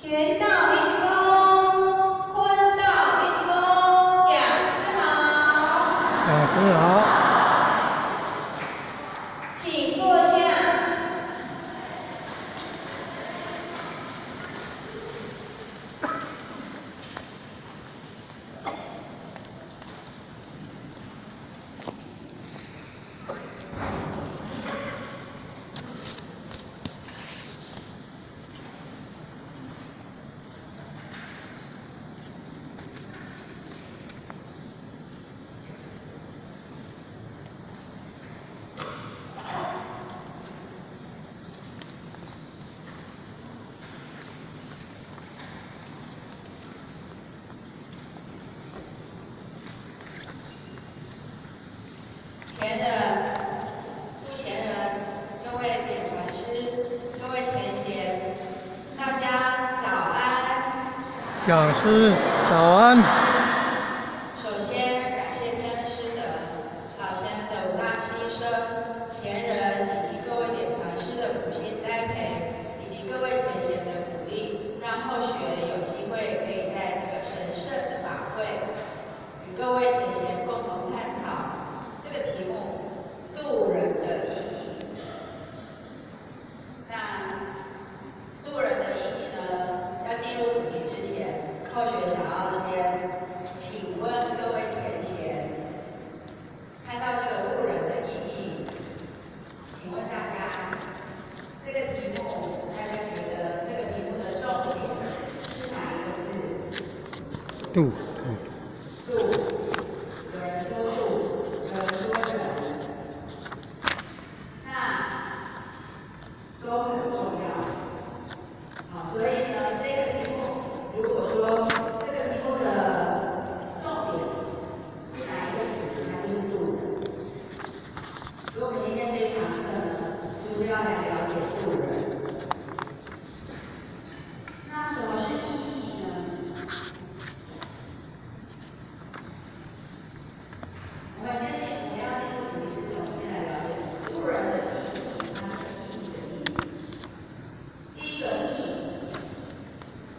前到一鞠躬，坤到一鞠躬，讲师好。讲师好。请坐下。前人、不前人、各位简传师、各位前贤，大家早安。讲师早安。首先感谢天恩师的老前的五大师生、前人以及各位简传师的苦心栽培，以及各位前贤的鼓励，让后学有机会可以在这个神圣的法会，与各位前贤共同探讨这个题目“渡人的意义”。那渡人的意义呢？要进入主题之前，后学想要先请问各位前贤，看到这个渡人的意义，请问大家，这个题目，大家觉得这个题目的重点是哪一个字？渡。渡。有人说渡，有人说人。那都很重要。好，所以呢，这个题目，如果说这个题目的重点是哪一个词，那就是渡人。所以我们今天这一堂课呢，就是要来了解渡人。那什么是意义呢？我们要进入主题之前，我们先来了解渡人的意义，它的意义的意思。第一个义，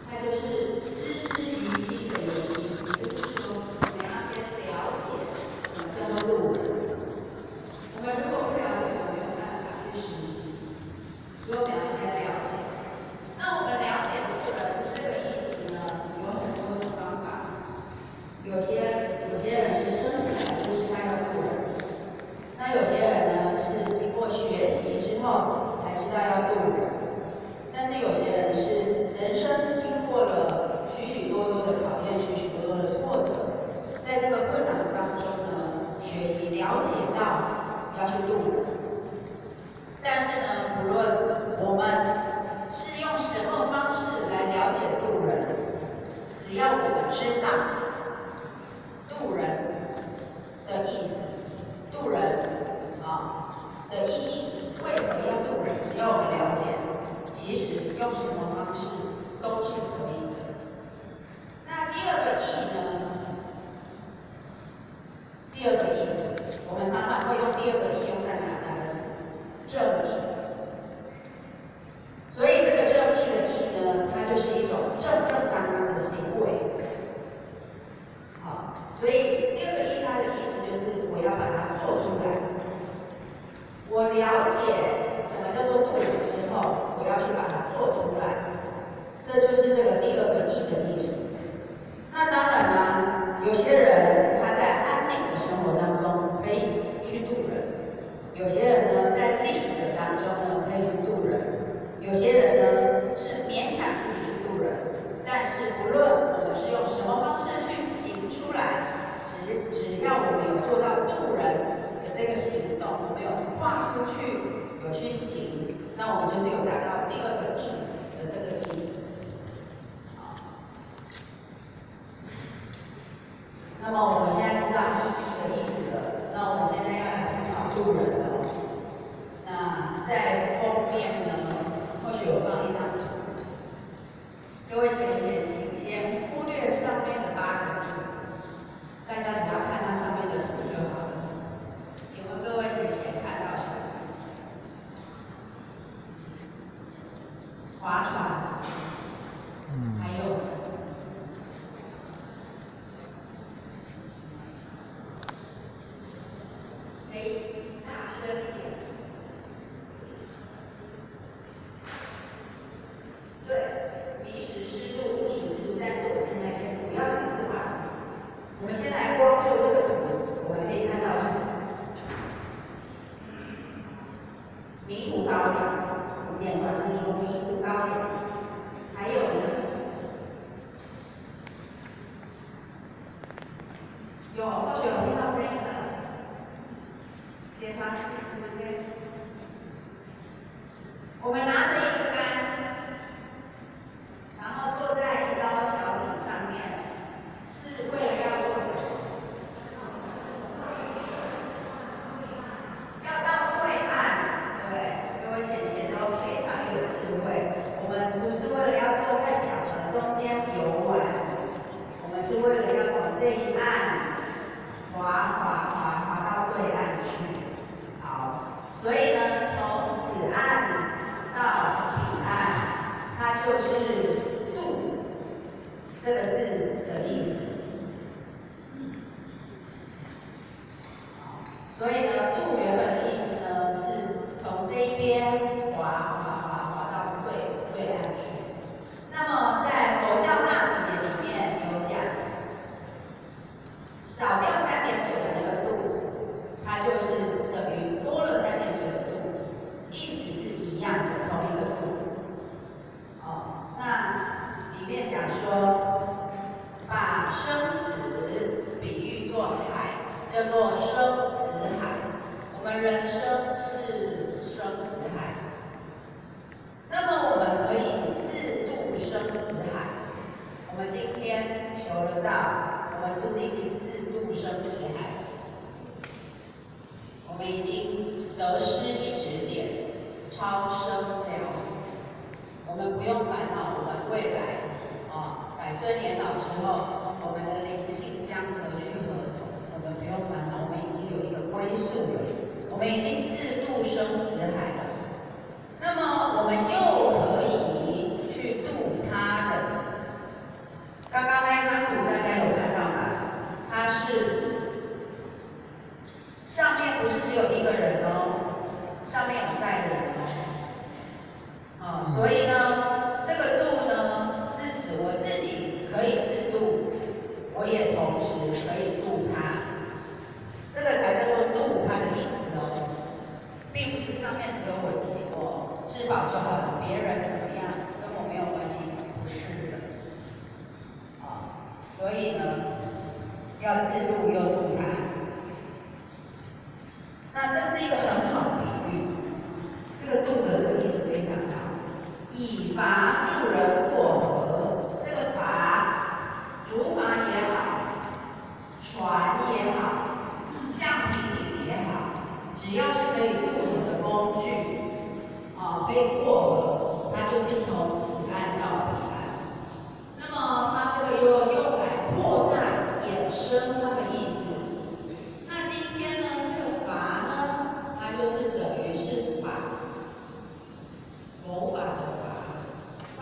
它就是知之于心的原因，也就是说，我们要先了解什么叫做渡人。我们如果不了解，我们没有办法去实习，所以我们要先了解。那我们了解渡人这个意思呢，有很多种方法。有些人是生下来就是他要渡人，那有些人呢是经过学习之后才知道要渡人，但是有些人是人生经过了许许多多的考验，许许多多的挫折，在这个困难当中呢，学习了解到要去渡人。但是呢，不论我们是用什么方式来了解渡人，只要我们知道渡人的意思，渡人的意义，为何要渡人，只要我们了解，其实用什么方式都是可以的。那第二个义呢？第二个义，我们常常会用第二个义用在哪个词？正义。所以这个正义的义呢，它就是一种正当的行为。好，所以第二个义它的意思就是我要把它做出来。我了解什么叫做渡人之后，我要去把它做出来，这就是这个第二个义的意思。那当然啦，有些人他在安定的生活当中可以去渡人，有些人呢在利者当中呢可以去渡人，有些人呢是勉强自己去渡人，但是不论我们是用什么方式去行出来，只要我们有做到渡人的这个行动，我们有跨出去，有去行，那我们就是有达到第二个义的这个意义。那么我们现在知道意义的意思了，那我们现在要来思考渡人了。那在封面呢，或许有放一张图，各位前贤，请先忽略上面的8个字，大家只要看它上面的图就好了。请问各位前贤看到什么？划船。同学有听到声音的？别发现是不是？我们拿着一个杆，然后坐在一艘小艇上面，是为了要做什么？要到对岸，对不对？各位姐姐都非常有智慧。我们不是为了要坐在小船中间游玩，我们是为了要从这一岸滑到对岸去。好，所以呢，从此岸到彼岸，它就是渡这个字的意思。所以呢，渡原本的意思呢，是从这一边滑到对岸去。那么在佛教大辞典里面有讲，少掉3点水的那个度，它就是等于多了3点水的度，意思是一样的，同一个度。那里面讲说，把生死比喻作海，叫做生死海。我们人生是生死海，那么我们可以自渡生死海。我们今天求了道，我们是不是已经自渡生死海？我们已经得失一指点，超生了死。我们不用烦恼我们未来百岁年老之后，我们的灵性将何去何从？我们不用烦恼，我们已经有一个归宿了，我们已经自渡生死海了。那么我们又可以去渡他人。刚刚那一张图大家有看到吗？它是上面不是只有一个人哦，上面有载人哦。所以呢，这个渡呢是指我自己可以自渡，我也同时可以渡他，这个才叫做渡他的意思哦，并不是上面只有我自己我吃饱就好了，别人怎么样跟我没有关系，不是的。所以呢，要自渡又渡他。那这是一个很好的比喻，这个渡的这个意思非常好，以筏助人过河。这个筏，竹筏也好，船也好，橡皮艇也好，只要是可以渡河的工具，可以过河，它就是从此岸到彼岸。那么它这个又用来扩大、衍生它的意思。那今天呢，这个筏呢，它就是等于是法，佛法的法，方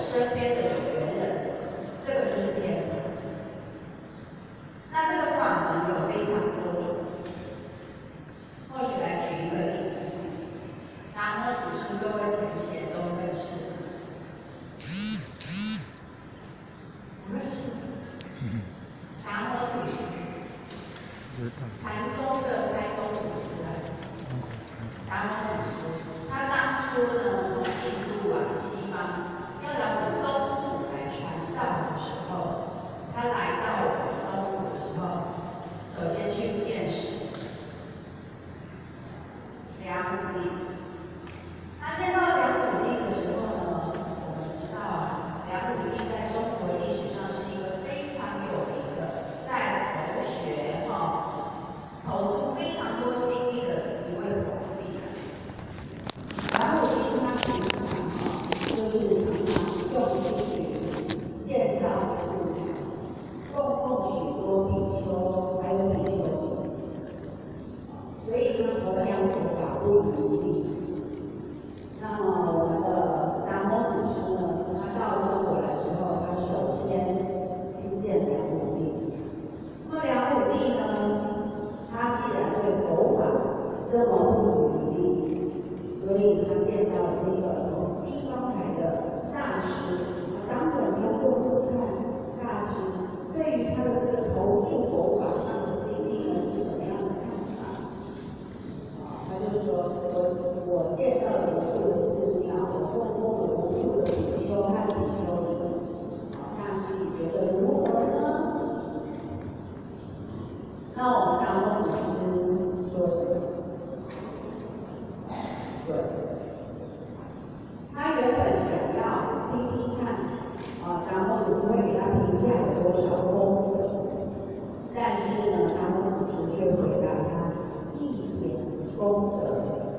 身边的有缘人，这个就是天堂。那这个法门有非常多种，或许来举一个例子，南无祖师各位呈现都认识，不认识？南无祖师，禅宗的开宗祖师啊，南无祖师，他当初呢从印度西方要来我们东土来传道的时候，他来到我们东土的时候，首先去见识梁武帝。他见到梁武帝的时候呢，我们知道梁武帝在中国历史上是一个非常有名的在佛学投入非常多心力的一位皇帝。梁武帝他平常就是常常用去建造寺庙，供奉许多比丘还有比丘尼，所以他弘扬佛法不遗余力。那么我们的达摩祖师呢，他到中国来之后，他首先去见梁武帝。那么梁武帝呢，他既然对佛法这么不遗余力，所以他见到了这个从西方来的大师，当然要问问看大师对于他的这个投注佛法上的心力呢是什么样的看法。他就说我见到了无数的寺庙，我供奉了无数的比丘和比丘尼，大师你觉得如何呢？那我们达摩祖师说什么？对，他原本想要听听看，达摩祖师会给他评价有多少功德，但是呢，达摩祖师却回答他一点功德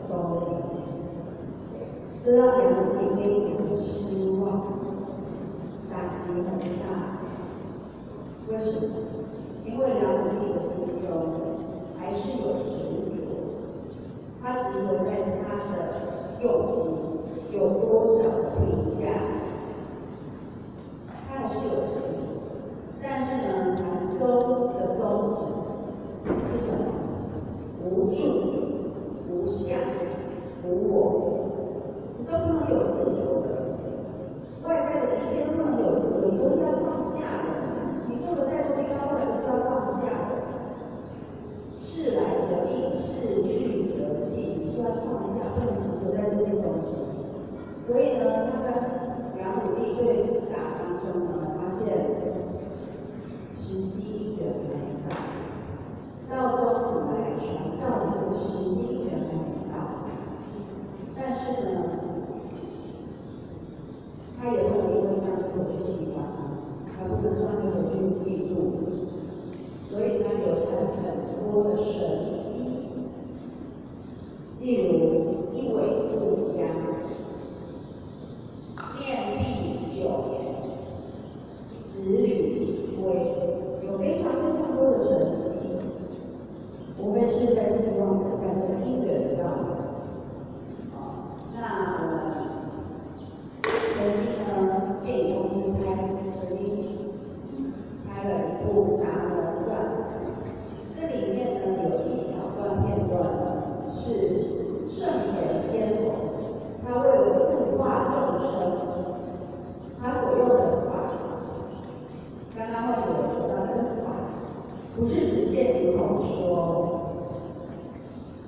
都没有，这让梁武帝非常的失望，打击很大。为什么？因为梁武帝的心中还是有执着，他执着在他的用心有多少的评价，他还是有执着。但是呢，禅宗的宗旨是什么？无住、无相、无我，你都不能有执着的。外在的一切都不能有执着，你都是要放下的。你做的再多的高位都是要放下的。事来则应，事去则进，是要放下，不能执着在这些东西。所以呢，他跟梁武帝对打当中呢，发现时机远没到，到中土来传道的这个时机远没到。但是呢，他也不能因为这样就去喜欢他不能让他去记住，所以他留下了很多的神迹，例如一苇渡江、面壁九年、直履其龟，有非常多的神迹，无非是在希望大家听得到。那我们曾经呢，电影公司曾经拍了一部《达摩传》，这里面呢有一小段片段是圣贤先佛，他为了度化众生，他所用的法，刚刚或许有说到这个法，不是只限于口说，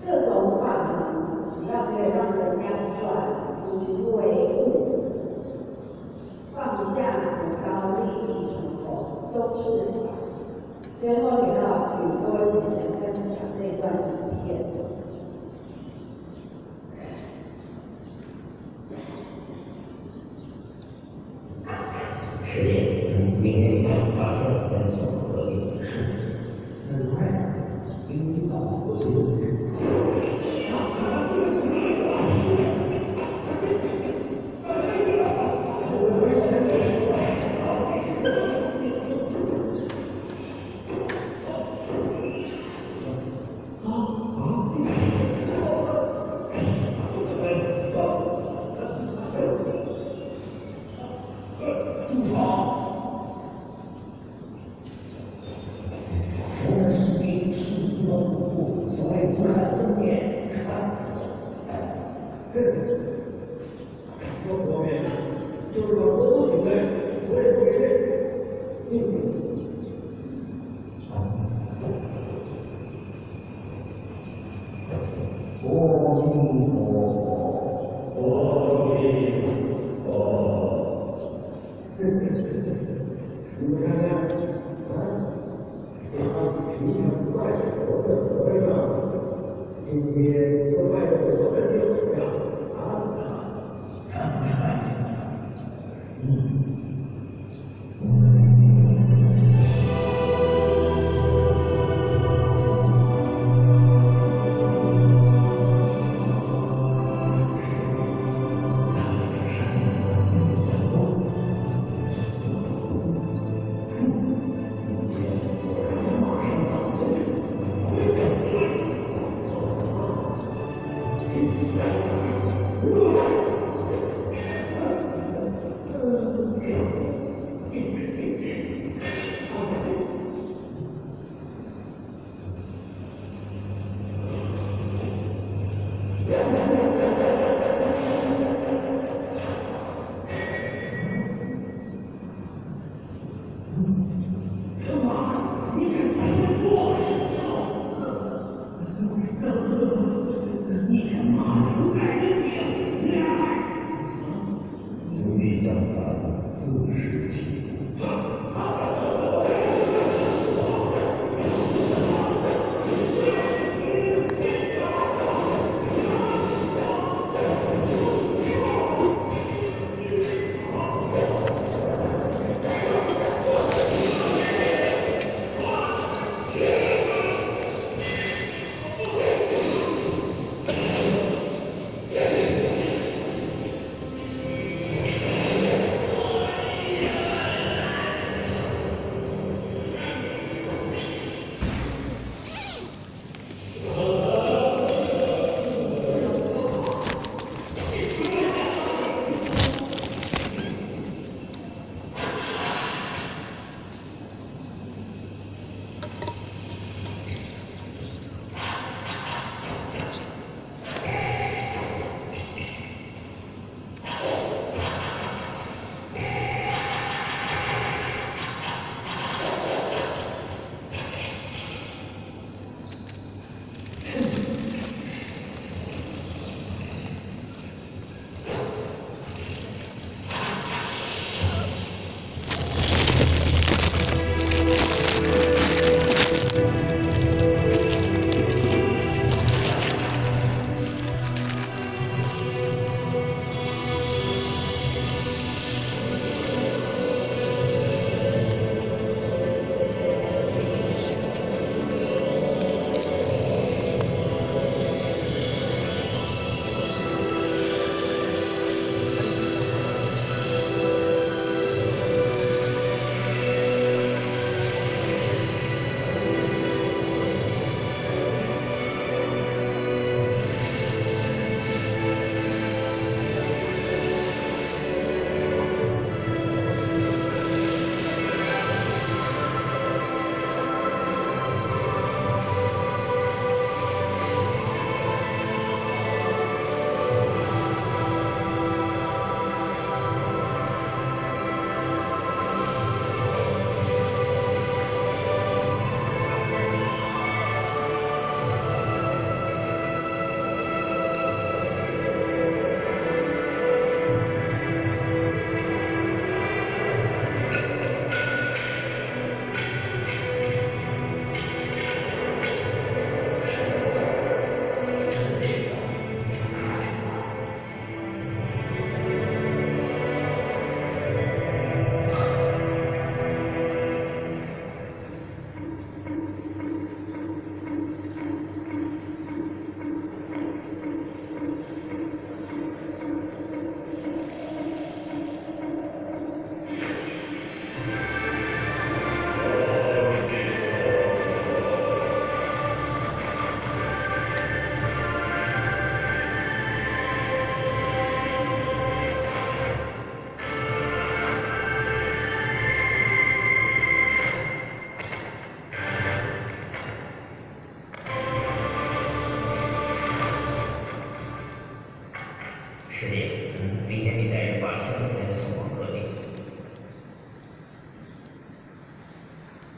各种法呢，只要可以让人家转无为物，放下很高立地成佛，都是法。最后也要与各位同学分享这段影片。实验今天发现分手合理的事，很快引导不住。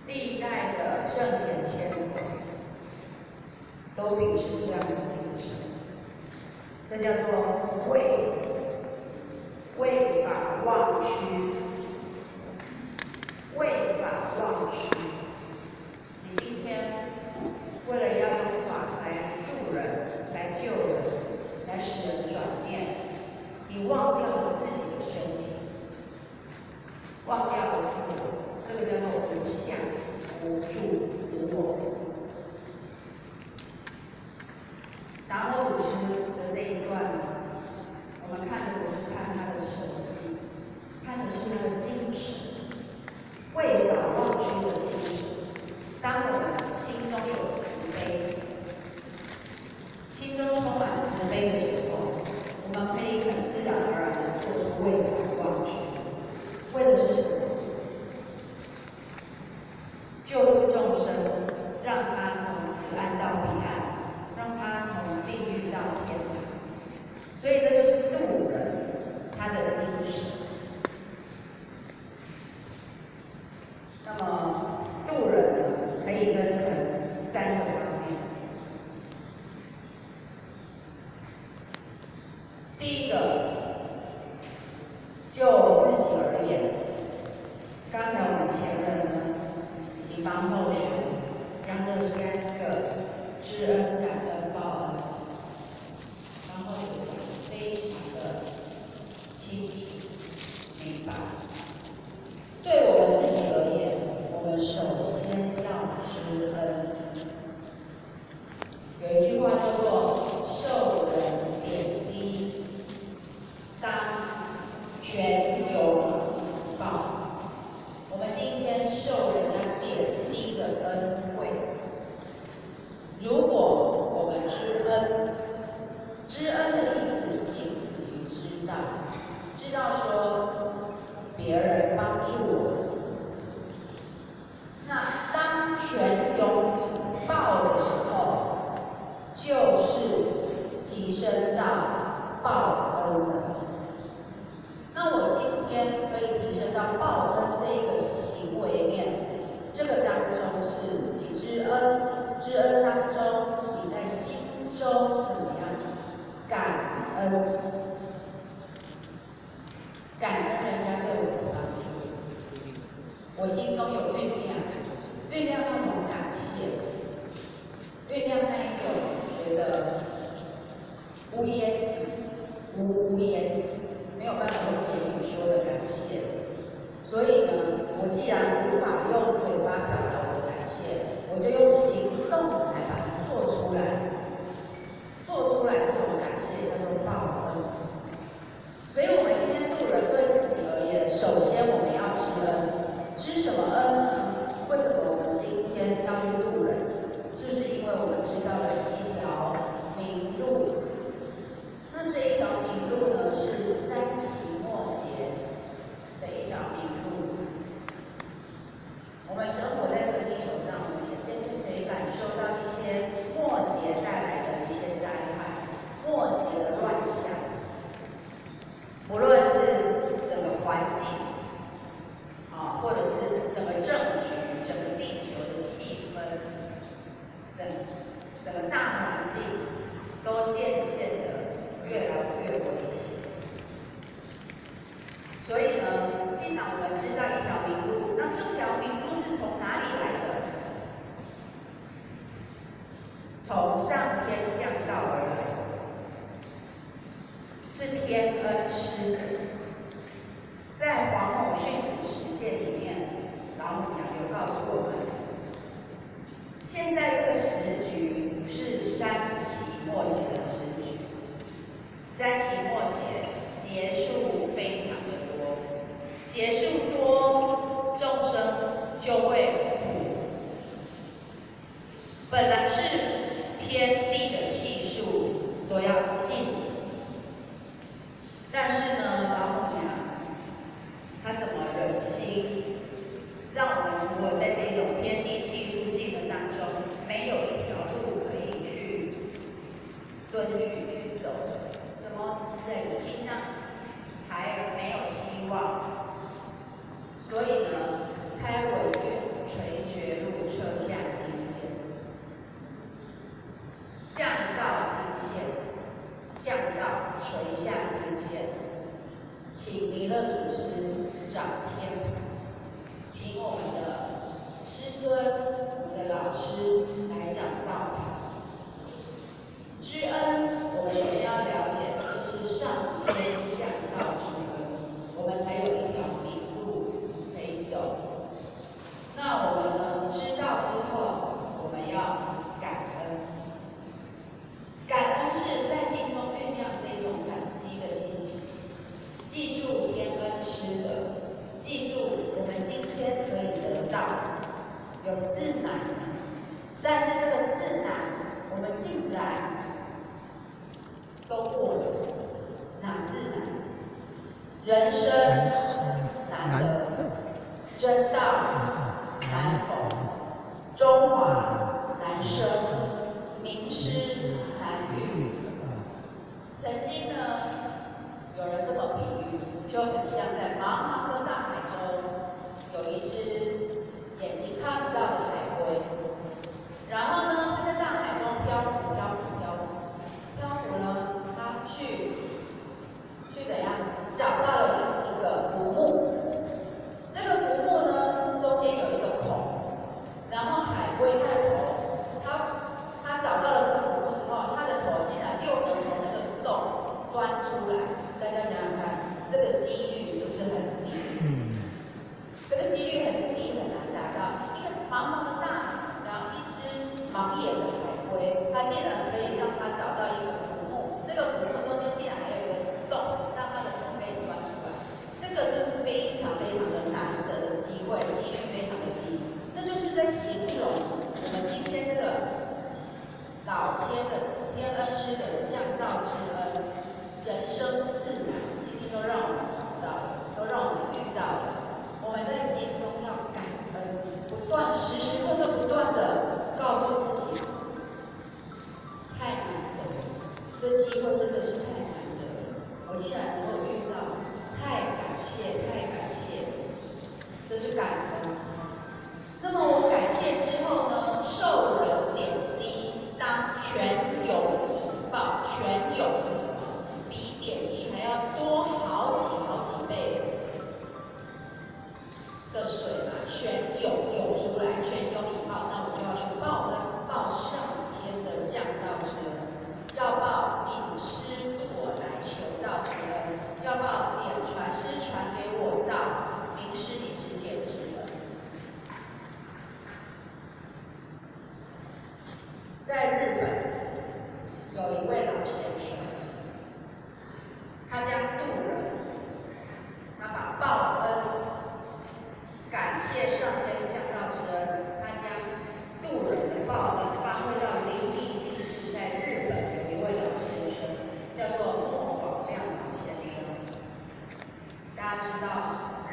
历代的圣贤先佛都秉持这样的精神，这叫做为法忘躯，为法忘躯。你今天为了要用法来助人、来救人、来使人转变，你忘掉了自己的身体，忘掉了自我。这个叫做无相、无助、无我。达摩祖师的这一段，我们看的不是看他的神迹，看的是他的精神，为法忘躯的精神。当我们心中有慈悲，心中充满慈悲的时候，我们可以很自然而然的做出为法忘躯。为的是什么？救度众生，让刚才我们前人呢，已经帮后学将这3个知恩、感恩、报恩，帮后学讲得非常的清楚明白。对我们自己而言，我们首先要知恩。有一句话叫做“受人点滴，当全有以报”。我们今天受人家点滴的恩惠，如果我们知恩，知恩的意思仅止于知道，知道说别人帮助我，那当全有以报的时候，就是提升到报恩了。那我今天可以提升到报恩这一个行为面，这个当中是你知恩，知恩当中你在心中怎么样？感恩，感恩人家对我的帮助，我心中有酝酿那种感谢，酝酿那一种觉得无言，没有办法用言语说的感谢。所以呢，我既然无法用嘴巴表达我的感谢，我就用行动来把它做出来。做出来这种感谢叫做报恩。所以我们今天度人对自己而言，首先我们要知恩。知什么恩呢？为什么我们今天要去度人？是不是因为我们知道了一条明路？那这一条明路呢，是3期末节的一条明路。我们生活在这个地球上，我们也渐渐可以感受到一些末节带来的一些灾害，末节的乱象。无论是整个环境，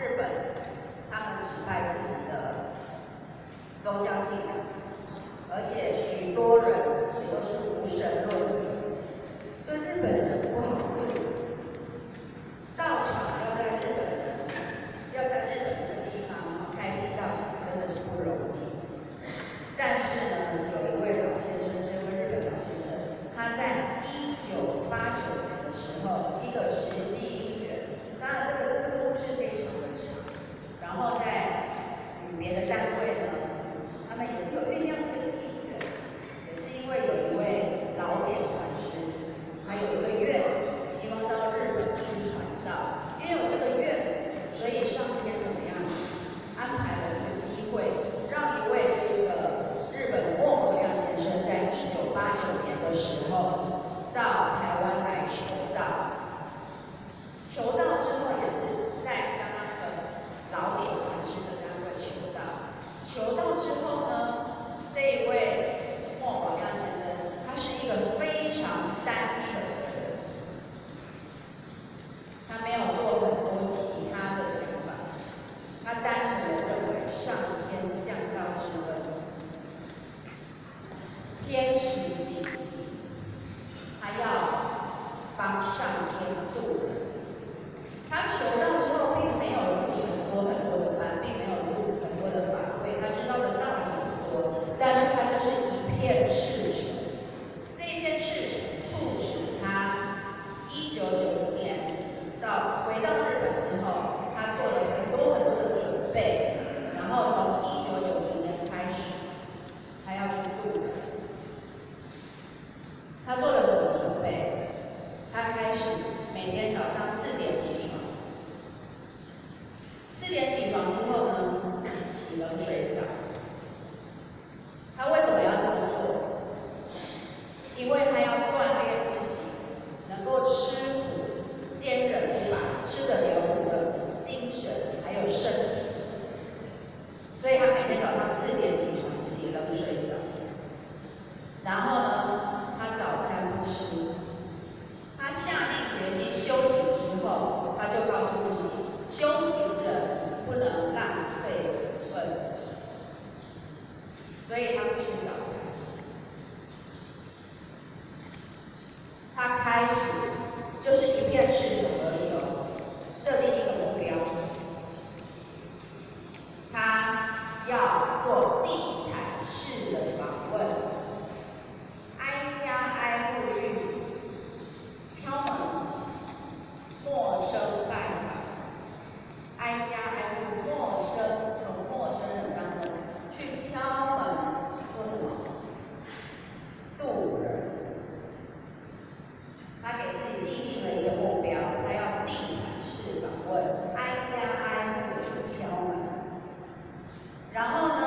日本他们只拜自己的宗教信仰，而且许多人也都是无神论者，所以日本人不好对。道场要在日本的地方开辟道场真的是不容易。但是呢，有一位老先生，这位日本老先生，他在1989年的时候，一个实际因缘，当然这个故事非常的长，然后在别的单位呢，他们也是有酝酿这个因缘，也是因为有一位老典传师，还有一个愿，希望到日本去传道，因为有这个愿，所以上天怎么样安排了一个机会，让一位这个日本的莫某亮先生在1989年的时候到台湾来求道。求道之后也是在刚刚的老典传师的单位求道。求道之后呢，这一位莫某亮先生，他是一个非常单纯的人，他没有做很多其他的想法，他单纯的认为上天降道之恩，天时紧急，他要帮上天渡人。他求道之后，并没有入很多的班，并没有入很多的法会，他知道的道理很多，但是他就是一片赤诚。这一片赤诚促使他1990年回到日本之后，他做了很多的准备，然后从1990年开始，他要去渡人。他做了什么准备？他开始每天早上4点起床，4点起床之后呢，洗冷水澡。他为什么要这么做？因为他要锻炼自己，能够吃苦、坚韧不拔，吃得了苦的精神还有身体。所以他每天早上4点起床，洗冷水澡，然后呢，他早餐不吃。他下定决心修行之后，他就告诉自己，修行人不能浪费养分，所以他不吃早餐。他开始就是一片赤诚而已哦，设定一个目标，他要做地毯式的访问，挨家挨户去敲门，陌生拜访，挨家挨户，从陌生人当中去敲门，做什么？渡人。他给自己立定了一个目标，他要地毯式访问，挨家挨户的去敲门。然后呢，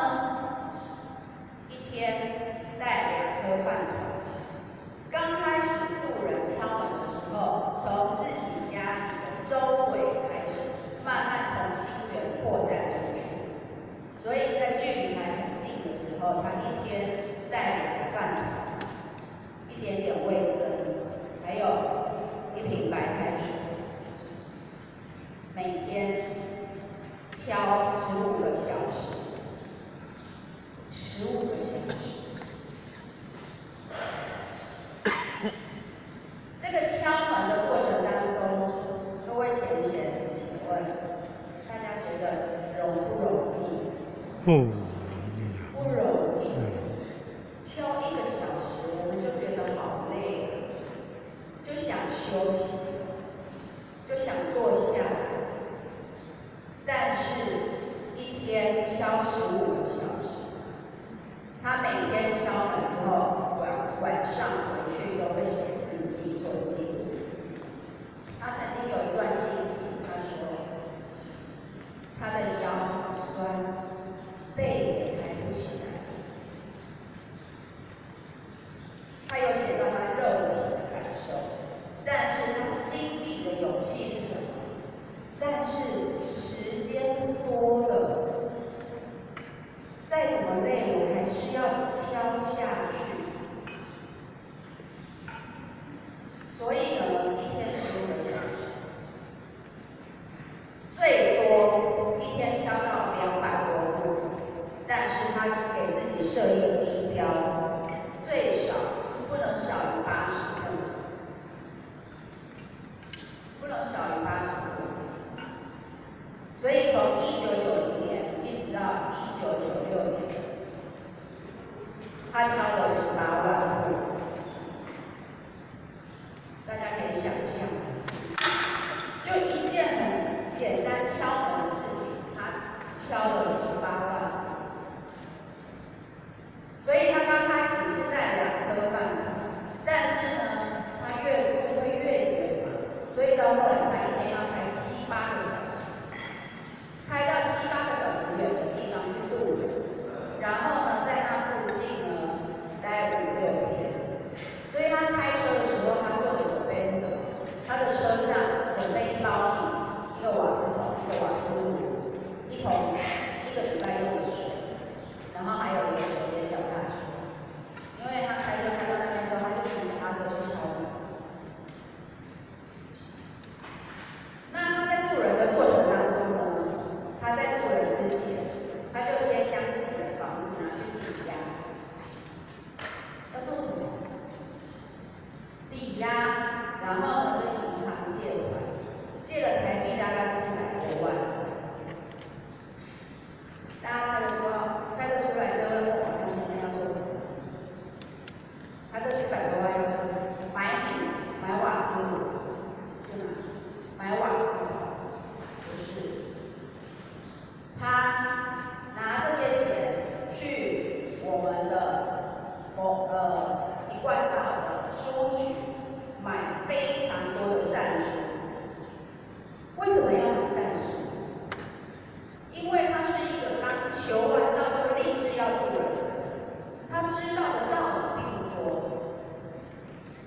一天带2颗饭团。刚开始渡人敲门的时候，从自己家里的周围开始，慢慢同心圆扩散出去。所以在距离还很近的时候，他一天带2个饭团，一点点味增，还有1瓶白开水，每天敲15个小时，15个小时。这个敲门的过程当中，各位请问，大家觉得容不容易？不不容易。敲1个小时，我们就觉得好累，就想休息，就想坐下来。但是，一天敲15个小时，他每天敲门之后，晚上回去都会写日记做记录。他曾经有一段心情，他说他的腰好酸，背也抬不起来。他有写到他肉体的感受，但是他心里的勇气是什么？但是时间多了，再怎么累，我还是要敲下去。自己设一个低标，最少不能少于80分，不能少于80分。所以从1990年一直到1996年，他敲了18万户。大家可以想象，就一件很简单敲门的事情，他敲了18万。所以他刚开始是带2颗饭团，但是呢，他越做会越远嘛，所以到后来他一天要开7、8个小时，开到7、8个小时远的地方去渡人，然后呢，在那附近呢待5、6天。所以他开车的时候，他做的准备是什么？他的车上准备1包米、1个瓦斯桶、1个瓦斯炉、1桶1个礼拜用的水，然后还有一个手电脚踏车。因为他开车开到那边之后，他就骑脚踏车去敲门。那他在渡人的过程当中呢，他在渡人之前，他就先将自己的房子拿去抵押。要做什么？抵押，然后呢跟银行借款，借了台币大概400多万。大家猜得出来这位莫宝亮先生要做什么？他这400多万要做什么？买米、买瓦斯炉，是吗？买瓦斯炉，不是。他拿这些钱去我们的一贯道的书局买非常多的善书。为什么要买善书？因为他是一个刚求完道就立志要渡人的人，他知道的道理并不多，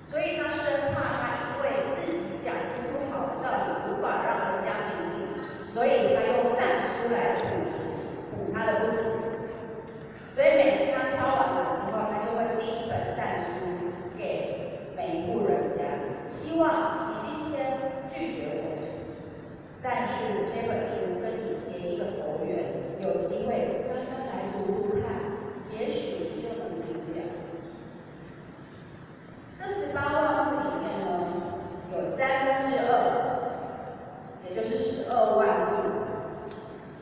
所以他生怕他因为自己讲不好的道理无法让人家明理，所以他用善书来补他的不足。所以每次他敲完门之后，他就会递一本善书给每一户人家，希望你今天拒绝我，但是这本书跟你结一个佛缘，有机会纷纷来读读看，也许你就能明了。这18万户里面呢，有2/3，也就是12万户，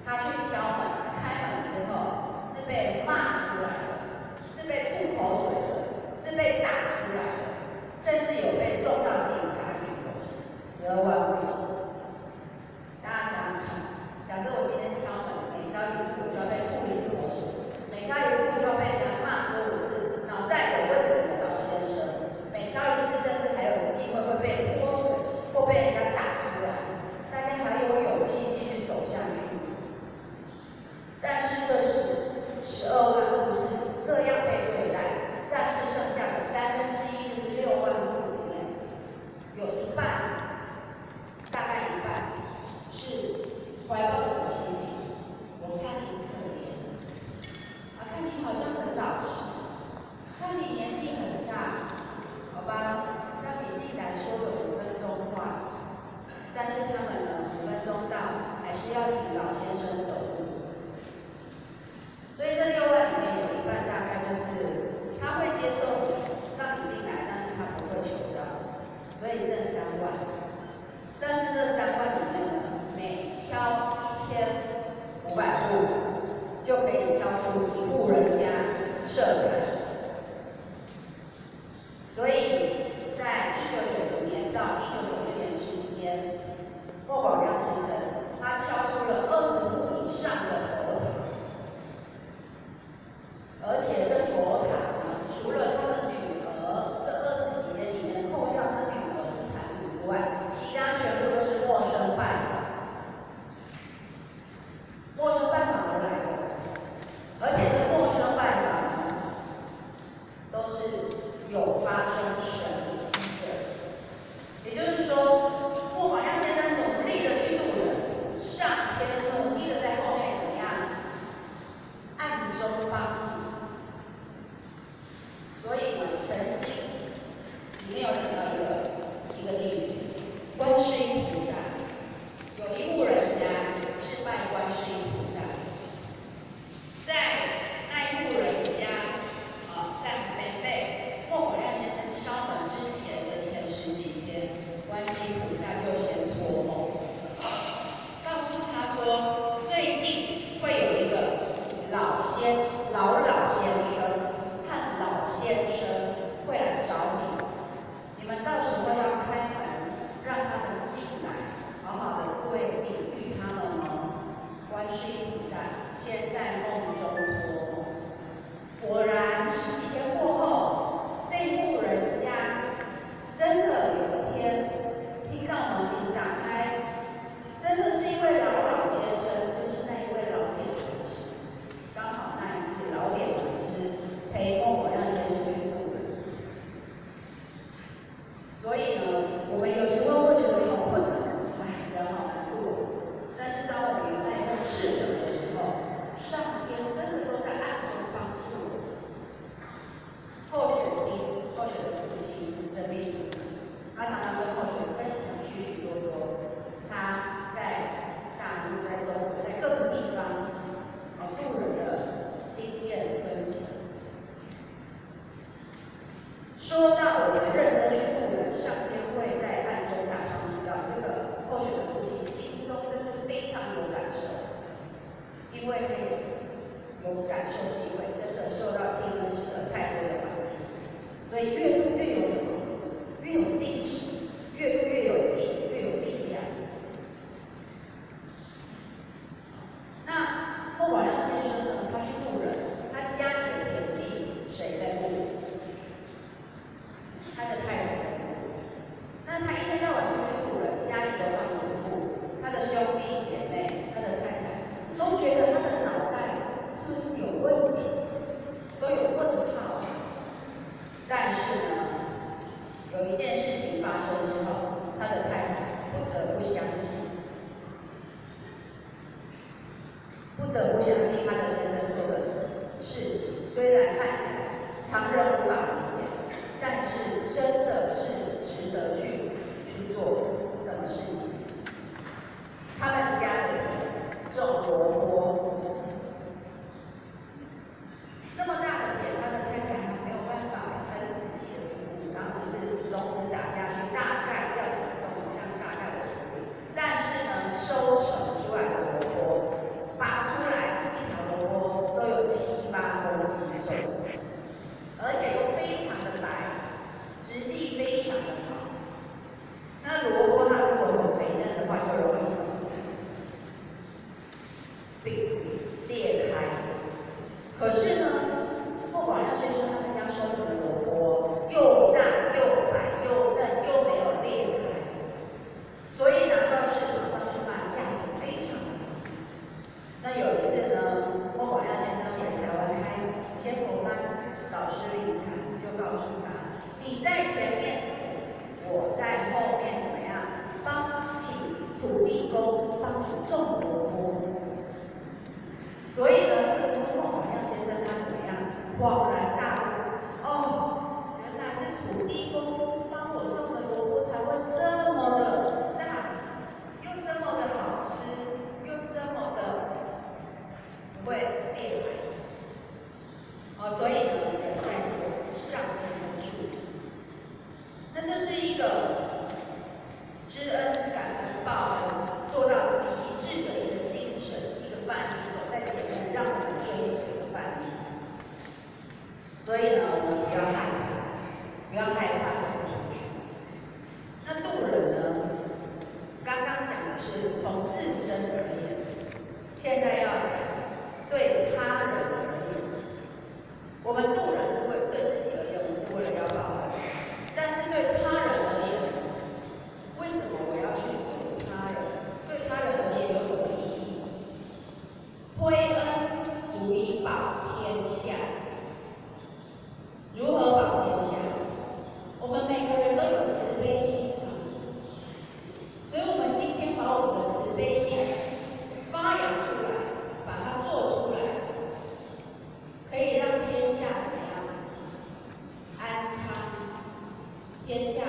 他去敲门，开门之后是被骂出来的，是被吐口水的，是被打出来的，甚至有被送到警察局的12万户。大家想想看，假设我今天敲门，每敲一步我就要被吐1次口水，每敲一步就要被人家骂说我是脑袋有问题的老先生，每敲一次甚至还有机会会被泼水或被人家打出来，大家还有勇气继续走下去吗？但是这时12万户是这样被对待，但是剩下的1/3，就是6万户里面，有一半，大概一半是怀抱什么心情？我看你可怜，看你好像很老实，看你年纪很大，好吧，让你进来说个5分钟话，但是他们呢，5分钟到，还是要请老先生走路。所以这6万里面有一半大概就是他会接受你，让你进来，但是他不会求饶，所以剩3万。但是这3万里面呢，每敲1500户，就可以敲出1户人家社团。所以在1990年到1996年之间，莫宝亮先生他敲出了20户以上的佛塔。而且这佛塔呢，除了他的女儿，这20几间里面扣掉他女儿是坛主之外，其他全部都是陌生拜访，陌生拜访而来的。而且这陌生拜访呢，都是有发生观世音菩萨先在梦中托梦。果然十几天过后，这户人家真的有一天听到门铃打开，真的是一位老先生，就是那一位老点禅师。刚好那一次老点禅师陪孟婆亮先生去渡人，所以呢，我们有时候会觉得好困难，人好难过。但是当我们在用事者的时候，上天真的都在暗中帮助我们。候选的父亲曾秘书长，他常常跟候选人分享许许多多他在大陆、在中国、在各个地方渡人的经验分享。说到我们认真去渡人，上天会在暗中大帮助到这个候选的父亲，心中真是非常有感受，因为有感受是因为真的受到天恩师的太多的帮助，所以越渡越有什么？越有进食，越渡越有劲，越有力量。那孟宝亮先生呢？他去渡人，他家里的田地谁在顾？他的太太在顾。那他一天到晚出去渡人，家里都放人顾，他的兄弟姐妹，他的太太都觉得他的脑袋是不是有问题，都有问号。但是呢，有一件事情发生之后，他的太太不得不相信，他的先生做的事情，虽然看起来常人无法理解，但是真的是值得去做什么事情。他们家的田种萝卜，那么大的田，他的太太没有办法很仔细的去顾，然后只是种子撒下去，大概要怎么种，这样大概的处理。但是呢，收成出来的萝卜，拔出来一条萝卜都有7、8公斤重，而且又非常的白，质地非常的好。那萝卜它如果很肥嫩的话，就容易裂开。可是呢，孟宝亮先生他们家收成的萝卜又大又白又嫩又没有裂开，所以拿到市场上去卖，价钱非常的好。那有一次呢，孟宝亮先生在台湾开仙佛班，老师林谈就告诉他：你在前面，我在后面怎么样？请土地公帮你种萝卜。所以呢，这个时候孟宝亮先生他怎么样？恍然大悟，哦，原来是土地公帮我种的萝卜才会这么的大，又这么的好吃，又这么的不会裂开。所以呢，也在上天的处理。那这是一个知恩感恩报恩，做到极致的一个精神，一个范例，走在前面，让我们追随的范例。所以呢，我们不要害怕，不要害怕走出去。那渡人呢？刚刚讲的是从自身而言，现在要讲对他人而言。我们渡人是为对自己而言，我们是为了要报恩，但是对他人而言，为什么我要去渡他人？对他人而言有什么意义？推恩足以保天下。如何保天下？我们每个人都有慈悲心，所以我们今天把我们的慈悲心发扬出来，把它做出来，可以让天下怎么样？安康，天下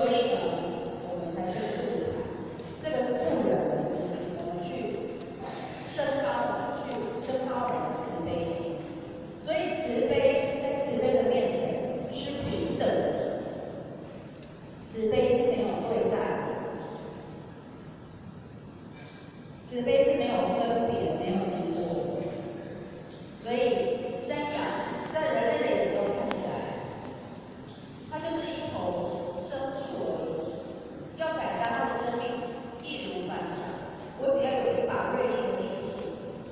所以呢，我们才去渡海。这个是渡人的意思，我们去升高我们的慈悲心。所以慈悲在慈悲的面前是平等的，慈悲是没有对待的，慈悲是没有分别、没有低落的。所以山羊在人类的眼中看起来，它就是一头牲畜而已，要宰杀它的生命易如反掌。我只要有一把锐利的利器，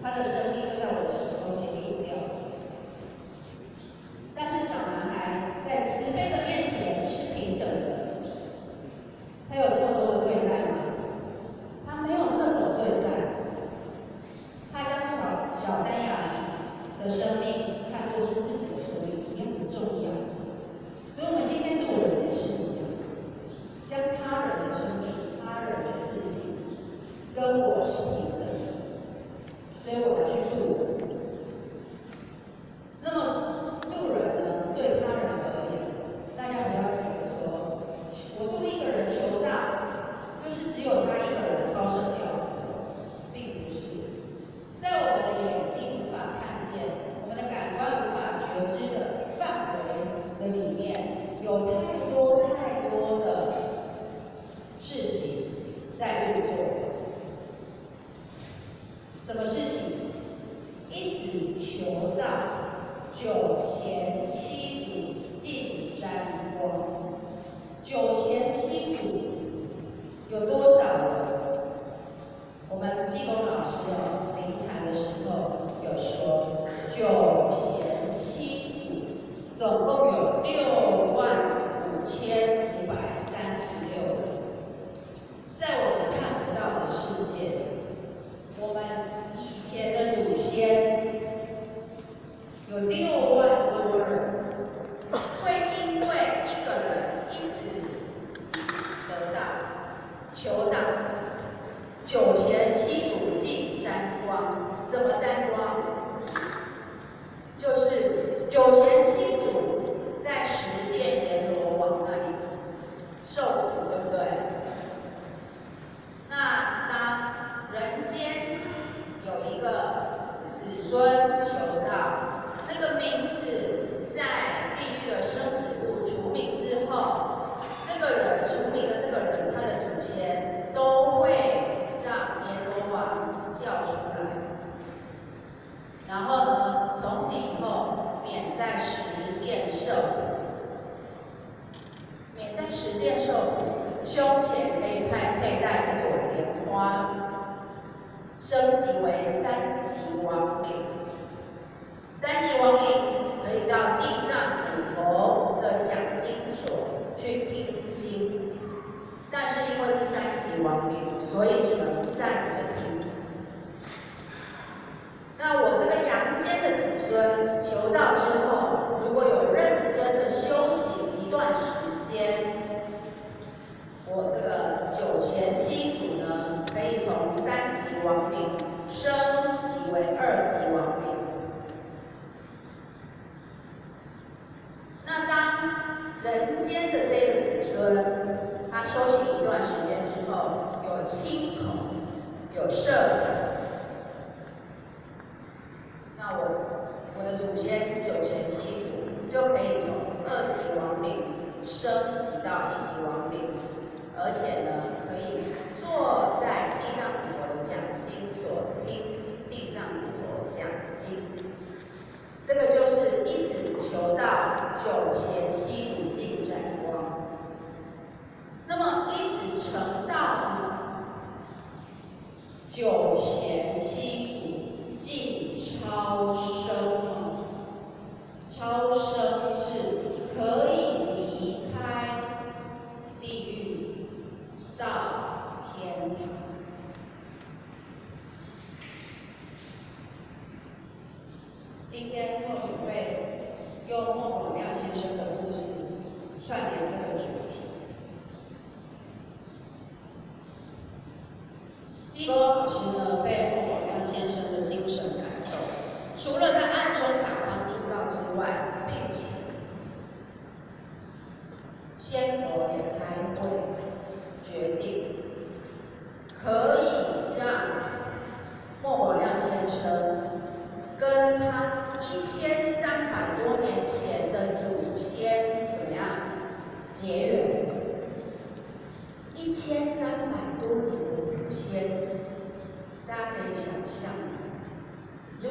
它的生命就在我的手中结束掉了。但是小男孩在慈悲的面前是平等的，他有这么多的对待吗？他没有这种对待，他将小山羊的生命看作是自己的生命一样的重要。所以我们今天渡人也是一样，将他人的生命、他人的自信跟我是平等的，所以我要去渡人。那么渡人呢，对他人而言，大家不要觉得说，我渡一个人求道，就是只有他一个人超生了死，并不是。在我们的眼睛无法看见，我们的感官无法觉知的范围的里面，有太多的事情在运作。什么事情？一子求道，九贤七祖尽沾光。九贤七祖有多少人？我们济公老师灵谈的时候有说，九贤七祖总共有65536人。在我们看不到的世界，我们以前的祖先有6万多人，会因为一个人一直得到求道，九贤七祖尽沾光。怎么沾光？就是九贤七祖在十殿阎罗王那里受苦，对不对？那当人间有一个子孙求道，这个名字在地狱的生死簿除名之后，这个人除名的这个人，他的祖先都会让阎罗王叫出来，然后呢，从此以后免在十殿受苦，免在十殿受苦，胸前可以佩戴一朵莲花，升级为3级王领。3级王领可以到地藏主佛的讲经所去听经，但是因为是3级王领，所以只能站着听。那我这个阳间的子孙求道之后，如果有认真的修行一段时间，我这个九贤七祖呢，可以从3级王领升级为2级王领。那当人间的这个子孙，他修行一段时间之后，有亲口，有摄感，那我的祖先九贤七祖就可以从2级王领升级到1级王领，而且呢，可以坐在地藏主佛的讲经所听地藏主佛讲经。这个就是一子求道，九贤七祖尽沾光。那么一子成道呢？九贤七祖尽超生。超生是可以离开地狱到天堂。今天或许会用孟广亮先生的故事串联这个主题。济公老师呢，被孟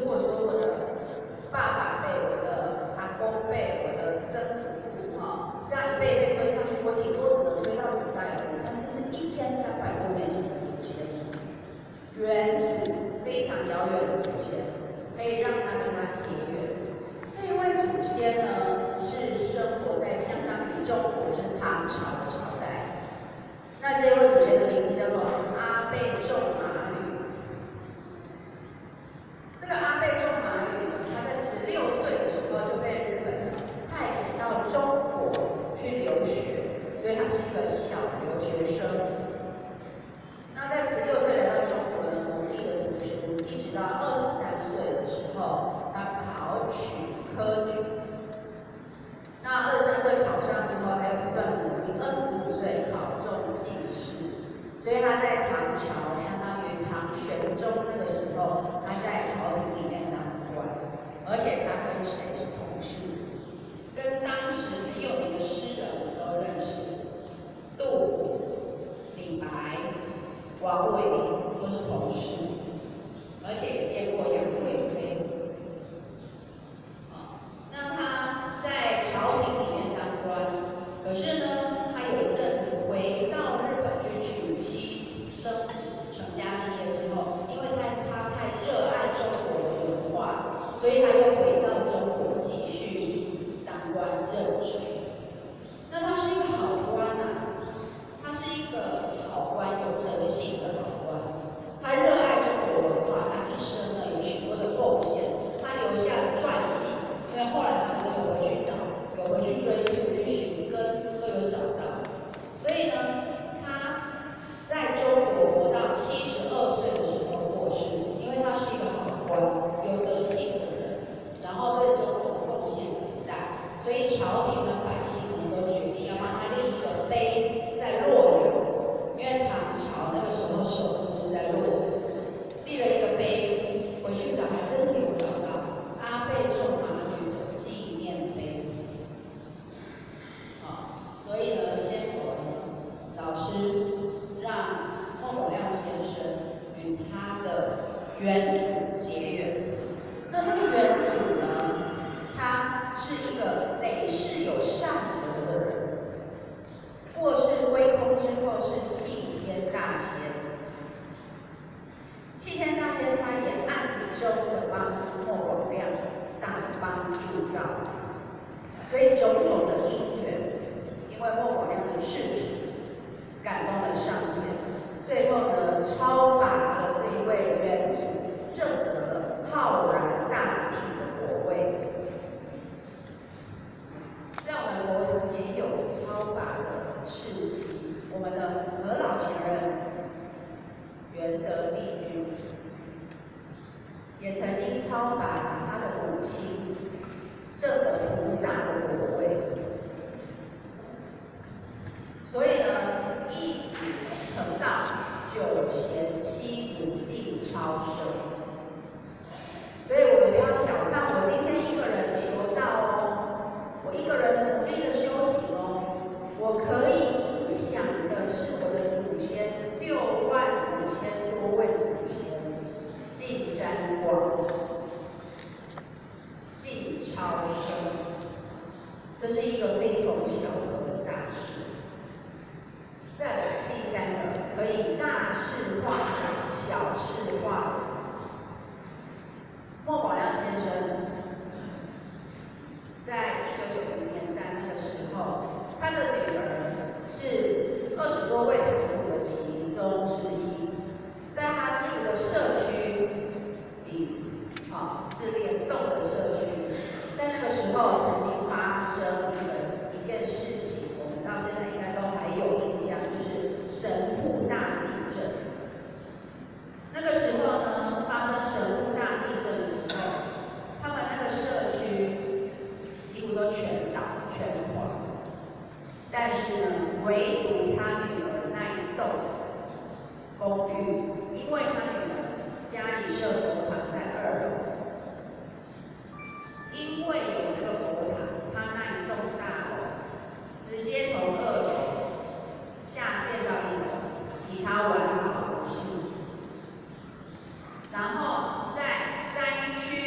如果说我的爸爸辈、我的阿公辈、我的曾祖父这样一辈辈推上去，我顶多只能推到古代而已。但是是1300多年前的祖先，远祖非常遥远的祖先，可以让他跟他结缘。这一位祖先呢，是生活在相当于中国是唐朝的朝代。那这位祖先的名字叫做阿倍仲麻吕。这个阿倍仲麻吕呢，他在16岁的时候就被日本派遣到中国去留学，所以他是一个小留学生。那在16岁来到中国呢，努力的读书，一直到23岁的时候，他考取科举。那23岁考上之后，还有不断努力，25岁考中进士。所以他在唐朝，相当于唐玄宗那个时候，他在朝廷里面当官，而且他跟谁是同事？跟当时很有名的诗人我们都认识，杜甫、李白、王维都是同事，而且也见过杨贵妃。那他在朝廷里面当官，可是呢，他有一阵子回到日本去娶妻生子，成家立业之后，因为他太热爱中国的文化，所以他又回到中国继续当官任职。那他是一个好官他是一个好官，有德行的好官。他热爱中国文化，他一生呢有许多的贡献，他留下了传记。因为后来他们有回去找，有回去追溯、去寻根，都有找到。所以呢，他在中国活到72岁的时候过世，因为他是一个好官，有德行的人，然后对中国贡献很大，所以朝廷跟百姓呢都决定要帮他立一个碑在洛阳，因为唐朝那个时候首都是在洛阳，立了一个碑，回去找还真的有找到阿倍仲麻吕的纪念碑。所以呢，先佛老师让孟宝亮先生与他的远祖结缘。那这个远祖呢，他是一个累世有善德的人，过世归空之后是弃天大仙。弃天大仙他也暗中的帮孟宝亮大帮助到，所以种种的因缘，因为孟宝亮的事迹感动了上天，最后呢超拔了这一位元祖，证得了浩然大地的果位。在我们国中也有超拔的事迹，我们的何老前人元德帝君也曾经超拔他的母亲证得菩萨的果位。所以呢，一子成道，9贤7不尽超生。所以我们不要小看我今天一个人求道我一个人努力的修行我可以影响的是我的祖先65000多位祖先，尽沾光，尽超生，这是一个非同小可的大事。再来第3个，可以大事化小，小事化了。孟宝亮先生在1990年代那个时候，他的女儿是20多位堂主的其中之一，在他住的社区里，是联动的社区，在那个时候曾经发生了一件事情，我们到现在应该都还有印象，就是神户大地震。那个时候呢，发生神户大地震的时候，他们那个社区几乎都全倒全垮，但是呢，唯独他女儿那一栋公寓，因为他女儿家里设佛堂在2楼，因为有这个佛堂，他那一栋大楼直接从2楼下陷到1楼，其他完好无事。然后在灾区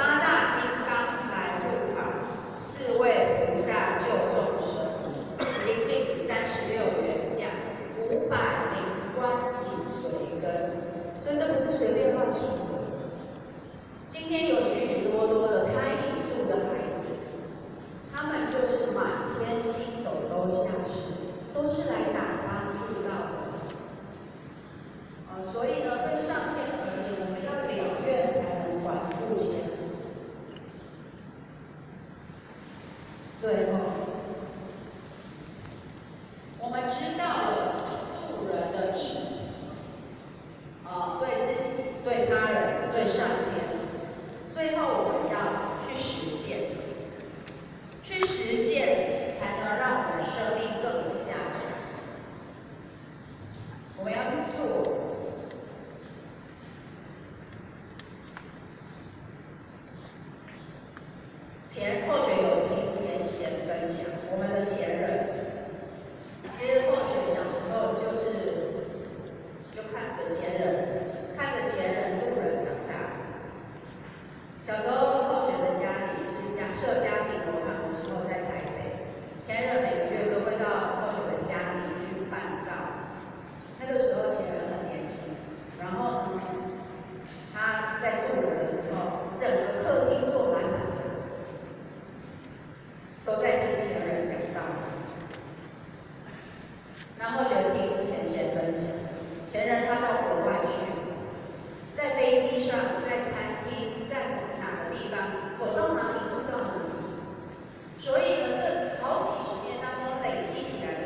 八大金刚来护法，四位菩萨救众生，精令36员将，500灵官紧随跟。所以这不是随便乱说的。今天有许许多多的开艺术的孩子，他们就是满天星斗都下世，都是来打帮助到的。所以呢，对上天而言，我们要了愿才能管护前。最后，我们知道了助人的义，对自己、对他人、对上天。最后，我们要去实践，去实践才能让我们生命更有价值。我们要去做。或许有听前贤分享，我们的前人，其实或许小时候就看着前人路人长大。小时候后学的家里是设家庭农场的时候在台北，前人每个月都会到后学的家里去办告。那个时候前人很年轻，然后呢，他在渡人的时候，整个客厅坐满满的人。都在听前人讲道，然后学听前贤分享。前人他到国外去，在飞机上、在餐厅、在哪个地方，走到哪里遇到哪里。所以呢，这好几十年当中累积起来的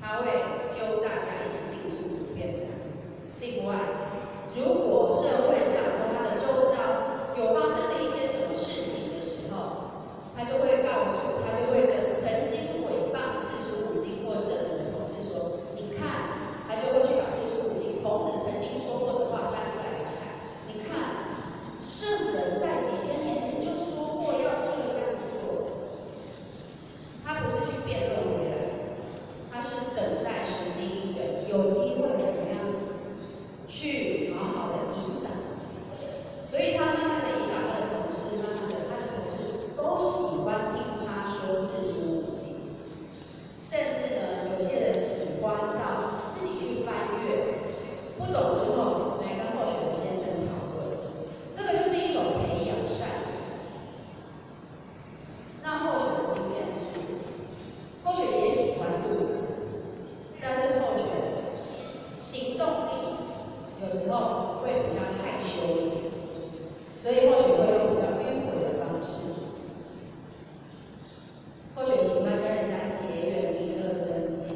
他会揪大家一起定出便当。另外，如果社会上或他的周遭有发生了一些什么事情的时候，他就会跟曾经诽谤45经或圣人的同事说：“你看。”他就会去把45经孔子曾经说过的话拿出来看看。你看，圣人在几千年前就说过要这样做。他不是去辩论回来，他是等待时机应人，有机会怎么样去好好的引导。所以他慢慢的引导他的同事，慢慢的他的同事都喜欢听他说45经，甚至呢，有些人喜欢到自己去翻阅，不懂之后来跟候选的先生讨论，这个就是一种培养善良。那候选的经验是，候选也喜欢渡人，但是候选行动力有时候会比较害羞一点，所以候选会用比较迂回的方式。候选喜欢跟人家结缘、弥勒增进。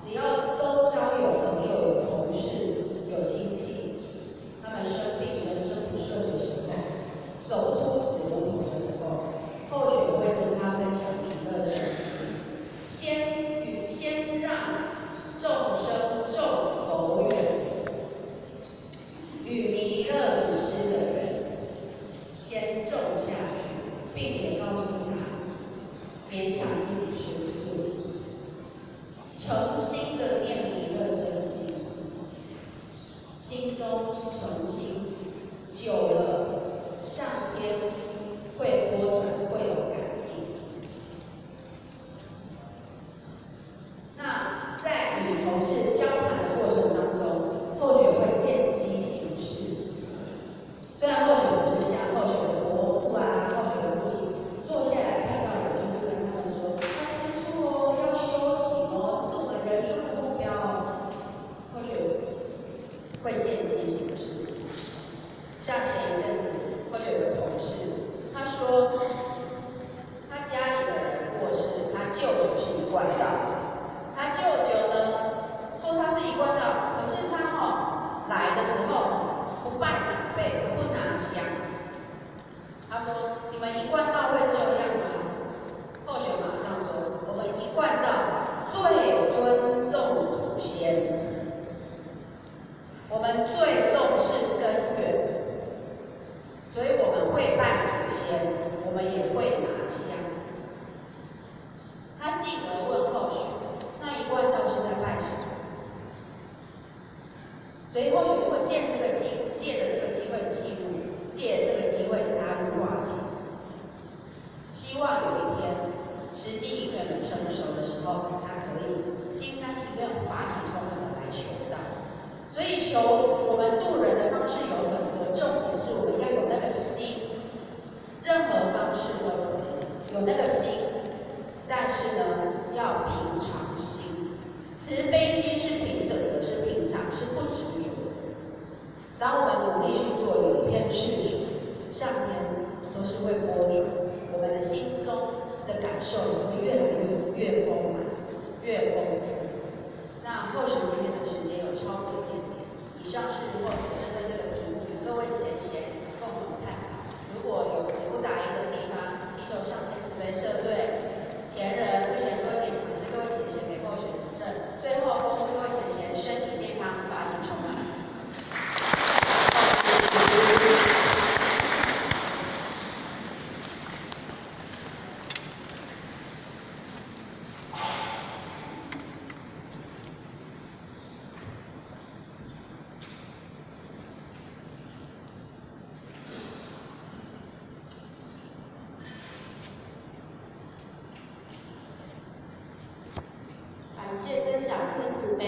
只要周遭有朋友、有同事、有亲戚，他们生病、人生不顺的时候，走出死胡同的时候，候选会跟他分享弥勒增进，先让众生众佛缘，与弥勒祖师的缘先种下去，并且告诉他，勉强自己吃素。诚心的念弥勒真经，心中诚心，久了，上天会波转，会有感应。那在与同事交谈的过程当中，候选会见机行事。虽然候选不是像候选的国父啊，候选的父亲坐下来看到人，就是跟他们说，要吃素哦，要修行哦，这是我们人生的目标哦。候选会见机行事。像前一阵子，候选有个同事，他说他家里的人过世，他舅舅是一贯道，他舅舅呢说他是一贯道，可是他来的时候不拜长辈，不拿香。他说：“你们一贯道会这样吗？”候选马上说：“我们一贯道最尊重祖先，我们最重视根源，所以我们会拜祖先，我们也会拿香。”他进而问候选：“那一贯道是在拜什么？”所以或许如果借着这个机会记录，借这个机会加入话题，希望有一天时机应人成熟的时候，他可以心甘情愿、发起冲动的来求道。所以我们渡人的方式有很多，重点是我们要有那个心，任何方式都可以有那个心，但是呢，要平常心，慈悲心是平等的，是平常，是不执着。当我们努力去做有一片赤诚，上天都是会播种，我们的心中的感受也会越来越丰满、越丰富。那或许今天的时间有超过一点点，以上是或许针对这个题目与各位前贤共同探讨。如果有词不达意的地方，祈求上天慈悲赦罪。前人不嫌各位给法师、各位前贤给候选指正。最后恭祝各位前贤身体健康，法喜充满。感谢真讲是慈悲。